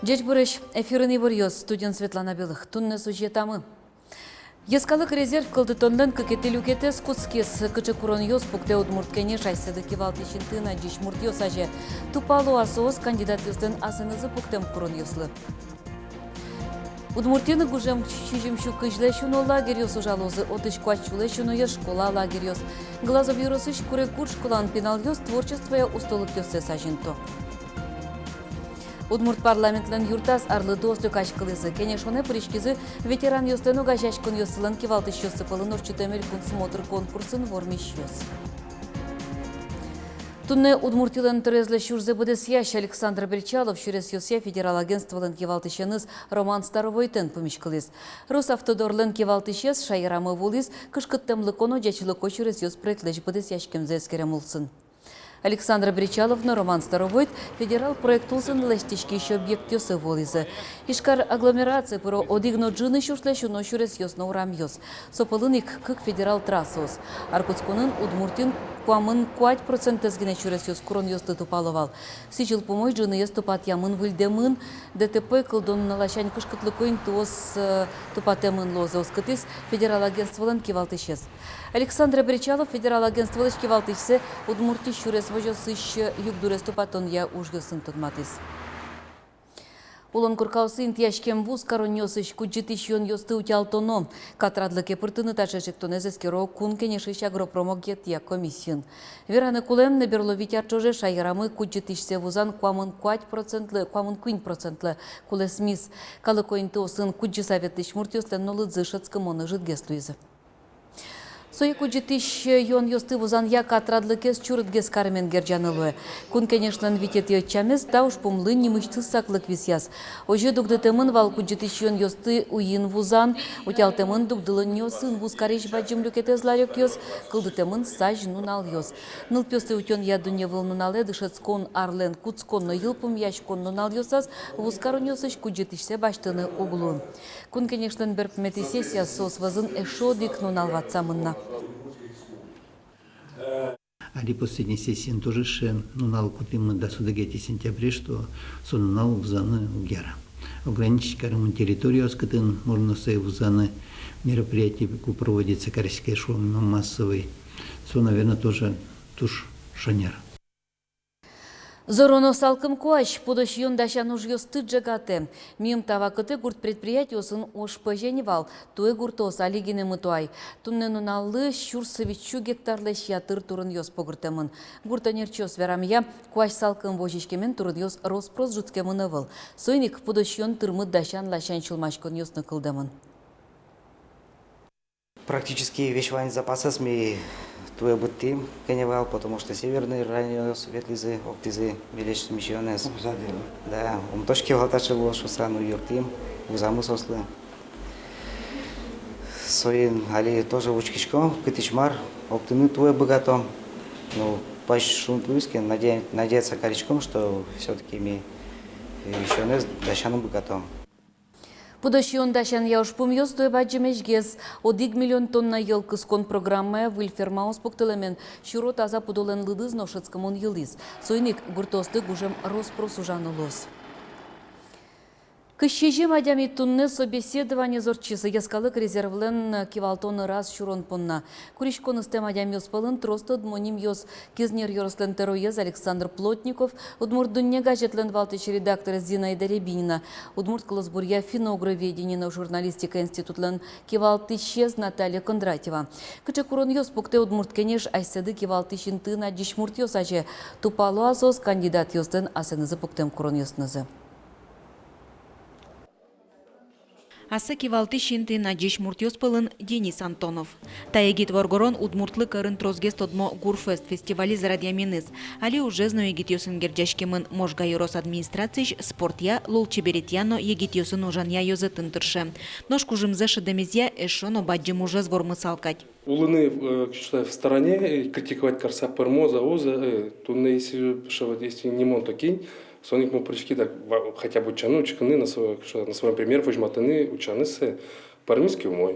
Жеч бурыш, эфирный варьёз, студент Светлана Белых, тунны сюжетамы. Ескалық резерв кылдытондан кекетелюкетес куцкес кычы курон ёс пукте удмурткене шайсыды кивалты шинтына жиш мурт ёс аже. Тупалу асоос кандидат ёстын асынызы пуктем курон ёслы. Удмуртины гужем чижимшу кыжле шуно лагерь ёсу жалозы, отыш квачуле шуно я школа лагерь ёс. Глазов юросыш куре кур школан пенал ёс творчество я устолык ёсе сажинто. Удмурт парламентлен юртас арлы достук ашкылызы. Кенешоне пыришкизы ветеран ёстену гажашкын ёсылын кивалтыш ёсы пылын орчутемел кун смотр конкурсын вормиш ёс. Тунне удмуртилен турезле шурзе будес ящ Александр Бричалов шурес ёсе федерал агентстволен кивалтышеныз Роман Старовойтен помешкылыз. Росавтодорлен кивалтышес шайрамы вулыз кышкыттемлы коно жачылыко шурес ёс проектлеш будес яшкемзе эскерем улсын. Александр Бричаловна, Роман Старовойт, федерал проект улсын лестички еще объект ёсы волизы. Ишкар агломерации про одигно джины шушлешу, но шурес ёс на урам ёс. Сопылыник кык федерал трассос. Аркутскунын удмуртин куамын 5% тезгине шурес ёс курон ёсты тупаловал. Сичил помой джины ёс тупат ямын выльдемын, ДТП кылдон налашань кышкытлыкойн туос тупатемын лоза оскытыс федерал агентстволен кивалтышес. Александр Бричалов, федерал агентстволен кивалтышсе, удмурти шурес вожосыш югдурес тупатон я ужгысын тутматыс. Улон куркаусы интияшкем вуз коронёсыш куджитыш йон ёсты утялтоно. Катрадлыке пыртыны ташешек тонезескеро кун кенешыш агропромогет я комиссион. Вераны кулем наберло витярчоже шайрамы куджитышсе вузан куамын 5%, кулес мис. Калыкоинты осын куджи советыш муртёслен нолыдзы шацкымоны житгеслуизы. Соеку житиш йон ёсты вузан я катрадлыкес чурытгес кармен герджанылуэ. Кун, конечно, витет йотчамес, да уж помлы немышты саклык висяс. Оже дугдытымын валку житиш йон ёсты уин вузан, утялтымын дугдылын ёсын вуз кариш баджим люкетез ларек ёс, кылдытымын саж нунал ёс. Ныл пёсты утён ядуне выл нунале дышецкон арлен куцконно йылпым яшкон нунал ёсас, вуз карон ёсыш куджитишсе баштыны углун. Кун, конечно, берпмети сессия сос вазын эшодик нунал ватсамынна. Али последней сессии тоже нунал купим до судагети сентябре, что сонунал вузаны угера. Ограничить кармун территорию оскотын можно вузаны мероприятия проводится корейская шоу массовый. Со, наверное, тоже туш шанер. Зороно салкым куаш, подош йон дашан уж ёсты джагате. Мим тавакыты гурт предприятиосын ош поженевал, туэ гуртос алигине мытуай. Тунненуналлы шурсовичу гектарлы шиятыр турын ёс погыртемын. Гуртанерчос верамия куаш салкым божишкемен турын ёс роспрос жуцкемын ывыл. Сойник подош йон тырмыт дашан лашан чулмашкон ёсны кылдемын. Практически весь вань запаса СМИ туе бытты кеневал, потому что северный район светлизы, оптизы, величество миссионес. Да, точки валташи было, что срану юртим, узаму сослы. Соин али тоже учкичко, кытичмар, оптины туе богато. Ну, паш шунтуиске, надеяться коричком, что все-таки ми миссионес дашану богато. Подощион дашан яушпум ёстой баджимешгез, 1 миллион тонна ел кыскон программа вильфермаус пуктелемен, шуро таза пудолен лыдыз ношецкамон елиз. Сойник гуртосты гужем роспросужану лос. Кыщежи мадями тунны собеседование зорчысы яскалык резервлен кивалтоны раз шурон понна. Куришкон исте мадям ёспалын тросты дмоним ёс кизнер ёрослен тероез Александр Плотников, удмурт дунне газетлен валтыч редактор Зинаида Рябинина, удмурт колосбурья финогроведенина журналистика институтлен кивалтыщез Наталья Кондратьева. Кычы курон ёс пукте удмурт кенеш айседы кивалтыщин тына дишмурт ёс аже тупалу азос кандидат ёстен асенызы пуктем курон ёснызы. Асы кивалты шинты надежь муртёспылын Денис Антонов. Таегит воргорон удмуртлы карын трозгес тодмо Гурфест фестивали зарадьяминыз. Али уже зно егитёсын герджашкемын можга юрос администрацийш спортя лулчеберитяно егитёсын ужанья ёзы тынтыршы. Ножку жымзэши демезья эшоно баджим уже звор салкать. Улыны в стороне, критиковать карса пермоза, оза, тунны если не мон такинь, соник мы пришли так хотя бы учаны, учканы на своем примере, возьматаны учаны Пармиски умой.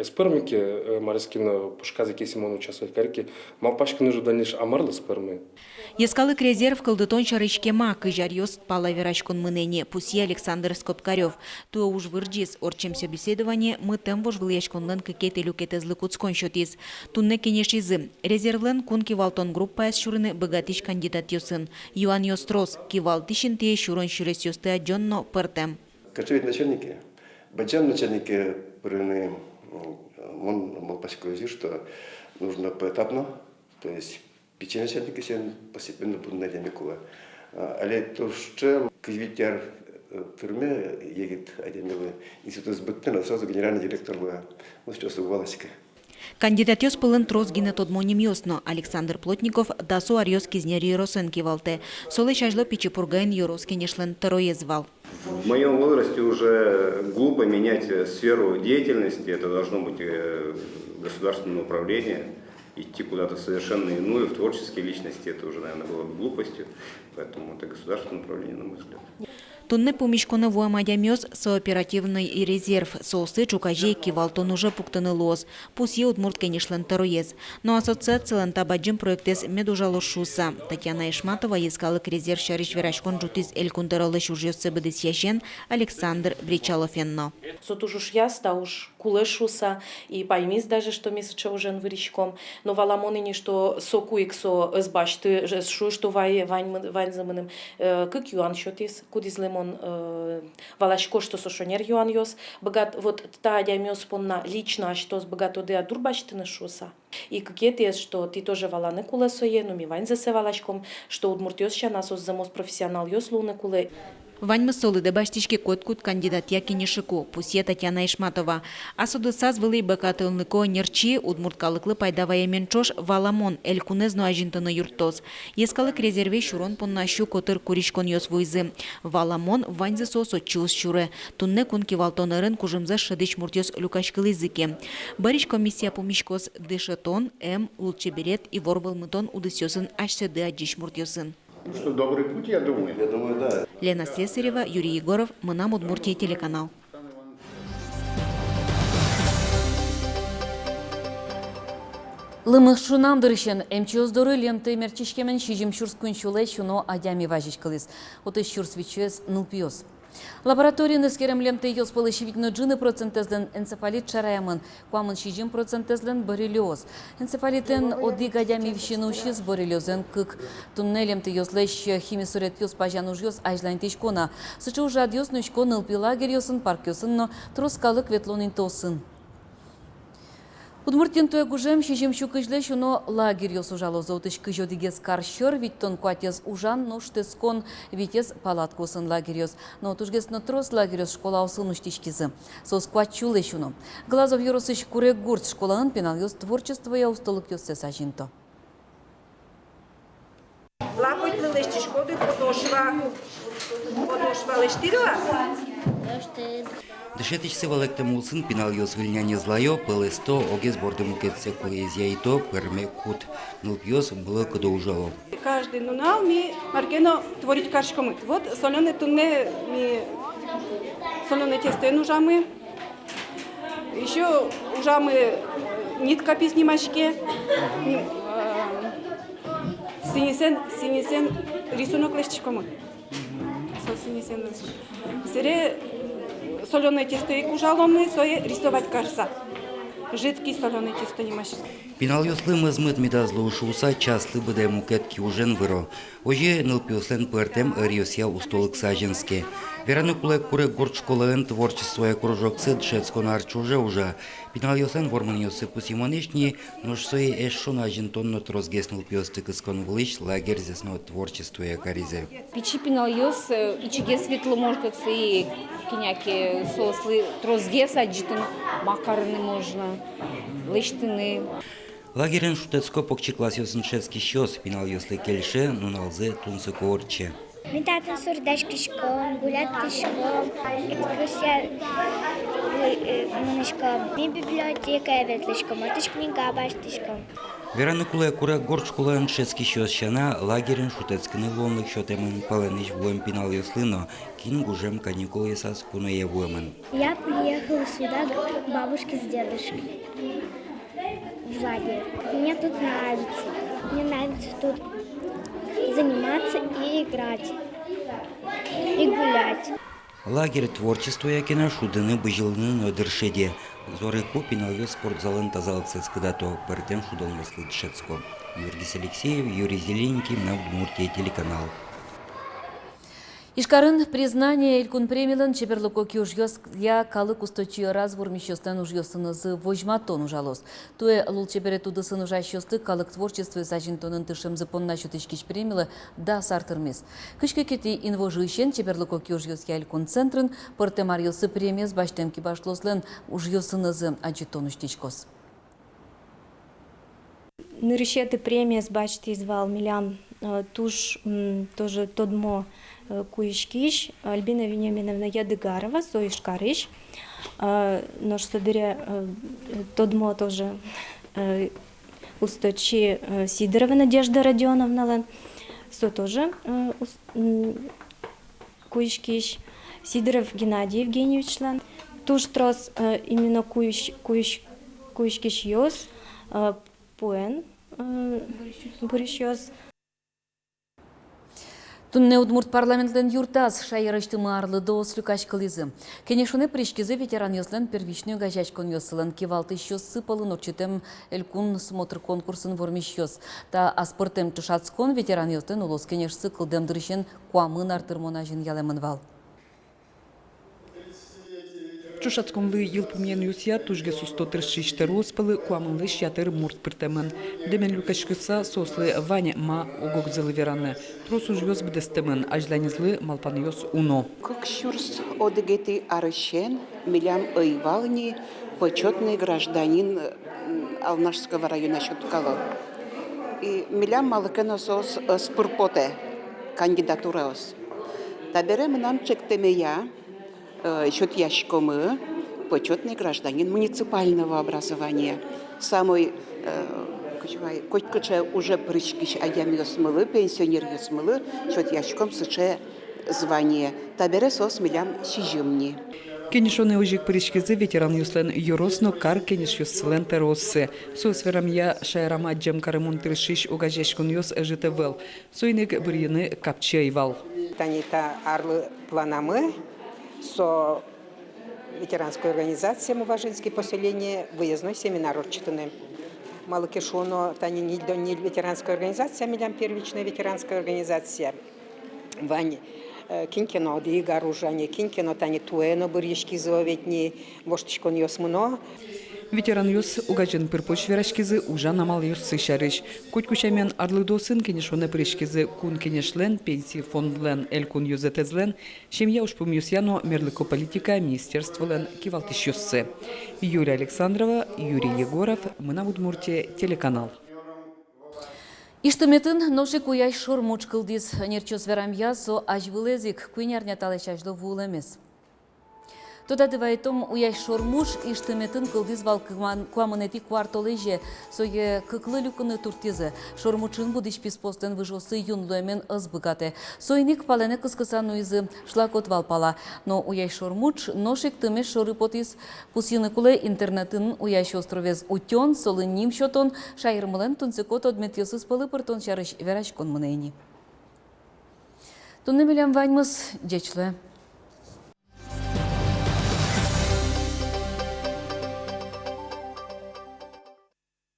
Спермики Марискина пушказы кесимон участвует карки. Мавпашкины же даниш амарлы спермы. Ескалык резерв кылдытон шарычкема кыжар йост пала верачкон мынене пуси Александр Скопкарев. Туа уж вырджис орчем собеседование мы тем вож выльячконлен кекеты люкетезлы куцкон шотис. Тунне кенешизы. Резервлен кун кивалтон группа эс шурыны богатиш кандидат йосын. Юан Йострос кивалтишин те шурон шурес йосты аджонно пертем. Кочевать начальники, баджан начальники прыны, он мог посчитать, что нужно поэтапно, то есть печень начальники сен постепенно будут на демикула. Але то, что квитер фирме едет одемилы институт сбытно, сразу генеральный директор была, вот сейчас у Валаська. Кандидат йос пылын трозгине тодмоним йосно. Александр Плотников дасу арьос кизнери росен кивалте. Солы шажло пичепургайн йорос кенешлен тароезвал. В моем возрасте уже глупо менять сферу деятельности. Это должно быть государственное управление. Идти куда-то совершенно иную, в творческие личности, это уже, наверное, было бы глупостью. Поэтому это государственное управление, на мой взгляд. Тунне помещкона вуамадямёс сооперативный и резерв. Соусы чукажей кивалтон уже пуктаны лос. Пусть удмурт кенешлен тароез. Но ассоциациялан табаджим проектес медужало шуса. Татьяна Ишматова ескалык резерв шариш верашкон жутиз элькунтералы шуржёсы бедес яшен Александр Бричалов енно. Сотужуш яста уж кулешуса и поймис даже, что месяча уже выречком. Но валамоныни, что соку иксо сбачты, что вань замыным, как юан шотис, кудиз лимон валашко, что сошонер юан йос, богат вот та дямёс понна лично, что с богатоды адурбачты на шуса. И какие-то, что ты тоже валаны кулесое, но ми вань засе валашком, что удмуртёс ща нас замос профессионал йос луны куле. Вань солы дебаштишки коткут кандидат якинешику, пусе Татьяна Ишматова. Асуды сазвылы бакатылныко нерчи удмурткалыклы пайдавая менчош валамон элькунезно ажинтыны юртоз. Ескалык резерве шурон понна щу котыр куришкон йос вуйзы. Валамон ваньзы сосо чус шуре. Тунне кун кивалтонырын кужымза шыдыш муртёс люкашкылы языке. Бариш комиссия помишкос дышетон, лучеберет и ворбылмытон удысёсын ашсыды аджиш муртёсын. Ну что, добрый путь, я думаю. Я думаю, да. Лена Слесарева, Юрий Егоров, Мынам Удмуртия телеканал. Лымых шунам дырышен, МЧО здоры лемты мерчишкемен шижим шурс кунчулай шуно адями важич кылыс. Оты шурс вичуэс нылпиос. Лабораторияны скерем лемты йос полышевитно джины процентезлен энцефалит чараямын, куамын шижим процентезлен боррелиоз. Энцефалитен одыг адями вщинушиз боррелиозен кык. Тунне лемты йослэш химисурет йос пажануж йос ажлайн тишкона. Сычу жад йос нышко нылпи лагерь йосын парк йосын, но трускалык ветлонин тосын. Удмуртин туя гужем шижим щукыжлеш, но лагерь йос ужало зоутыш кыжодигес карщер, ведь тон куатез ужан, но штескон витез палаткосын лагерь йос. Но тужгес на трос лагерь йос школа осын уштишкизы. Сос куатчулеш уно. Глазов йоросыш курек гурт школаын пенал йос творчество я устолык йос сесажинто. Лапоть лылешти шкоды подошва лештирила? Дышетичсе валектем улсын пинал йос вильняне злайо, пылесто, огез бордему кетсе кулезяйто, перме кут. Нылпьос было куда ужало. Каждый нунал ми маркено творить каршкомы. Вот соленые тунне ми соленые тесто ужамы. Еще ужамы нитка писнимашке. Синесен рисунок лещикомы. Синесен. Сере соленое тесто и кужаломы, сое рисовать карса. Жидкий соленое тесто не машет. Пинал йослым измыт медазлы ушуса часты быдай мукетки ужен выро. Оже нылпьослен пыртем риосья устолык саженске. Верану кулек куре горд школаен творчество кружок сед шецко нарчуже уже. Пинал йослен ворман йосы пусимонешни, но шсое эшшона ажинтонно трозгес нылпьостык искон влыш лагерь зесно творчество каризе. Пичи пинал йос, ичиге светло может и киняки сослы трозгес аджитын макарны можно, лыштыны. Лагерен шутецко покчиклас йосын шецки щос, пинал йослы кельше, нуналзе тунсы корче. Метатын сурдашкишком, гулятышком, экскурсия мынышком, мен библиотека эветлышком, атыш книга баштышком. Вераны куле куре горчкулен шецки щощана лагерен шутецкины лонлык щотемын паленич влоем пинал яслыно, кин гужем каникул ясас куное вуемен. Я приехала сюда к бабушке с дедушкой в лагерь. Мне тут нравится. Мне нравится тут заниматься и играть, и гулять. Лагерь творчества якина шудыны быжылны нодыршеде. Зоры купинал ё спортзалын тазалыксыз кыдато перетем шудалмыслы дшецко. Юрий Алексеев, Юрий Зелененький, на Удмуртия телеканал. Ишкарын признание Илькун премилен чеперлыко кюжьёс я калык устойчивый разбор мещостан ужьёсыны з вожматон ужалос. Туе лул чепере тудысын ужащёсты калык творчество сажинтонын тышем запонна шутычкич премилы да сартырмес. Кышке кети инвожыщен чеперлыко кюжьёс я Илькун центрын портемарьёсы премиес баштемки башлослен ужьёсыны з аджитон уштичкос. Нырышеты премия бачти звал милям туш тоже тодмо куишкиш Альбина Вениаминовна Ядыгарова соишкариш нож садыре тодмо тоже усточи Сидорова Надежда Родионовна со тоже куишкиш Сидоров Геннадий Евгеньевич лан туш трос именно куишкиш йос Пуэн Борисёс. Тунне Удмурт парламентлен юртаз шайырыштымы арлы доос люкаш кылызы. Кенешуне пришкизы ветеран ёслен первичную гажачкон ёсылын кивалты щёс сыпалын отчетем элькун смотр конкурсын вормиш ёс. Та аспортем тушацкон ветеран ёслен улос кенеш сыкылдем дырышен куамын артырмона жин ялемын вал. Чушацконлы йылпымен юсия тужге сустотыр шишты роспылы куамынлы шятыр мурт пыртымын. Демен люкашкыса сослы Ваня ма огогзылы вераны. Тросу жвёз бдестымын, ажланизлы малпаньёс уно. Как щурс одегеты арышен, милям ойвални, почетный гражданин Алнашского района Щуткало. И милям малыкеносос спурпоте, кандидатураос. Таберем нам чектемея, счет ящикомы, почетный гражданин муниципального образования. Самый котькача уже прыщкиш адям ясмылы, пенсионер ясмылы, счет ящиком сыче звание. Табере сос милям сижимни. Кенешоны ужик прыщкизы ветеран юслен юросно кар кенеш юслен тероссы. Сосверам я шайрама джем карымун тыршиш угажешкун юс житевел. Сойник брины капчайвал. Танита арлы планамы. Со ветеранской организацией Муважинские поселения выездной семинар урчитаны. Малыкишуно тани не ветеранская организация, а милям первичная ветеранская организация. Вань кинкино ди гаружане, кинкино тани туэно бурьешки зоветни, воштичкон йосмуно. Ветеран юс угажен пырпоч верашкизы ужа намал юс сышарыш. Котькучамен арлы досын кенешоне прышкизы кун кенешлен, пенсии фондлен, элькун юзетезлен, семья ушпум юсьяно мерлыко политика министерстволен кивалтыш юссы. Юлия Александрова, Юрий Егоров, мы на Удмуртия, телеканал. Иштыметын ноши куяй шор мочкылдис нерчос верам ясо ажвылезик куйнярня талешажлы вулемес. Тода дывайтом уяй шормуш иштыметын кылдиз вал куамынети квартолеже сое кыклы люкыны туртизы. Шормучын будыш писпостен выжосы юнлуэмен ызбыгате. Сойник палене кыскысан уизы шлакот валпала. Но уяй шормуч ношик тымеш шоры потис пусины куле интернетын уяй островез утен солын ним шотон шайырмылен тунцекот одметьёсыз пылы пыртон шарыш верашкон мынейни. Тунны милям ваньмыз дечле.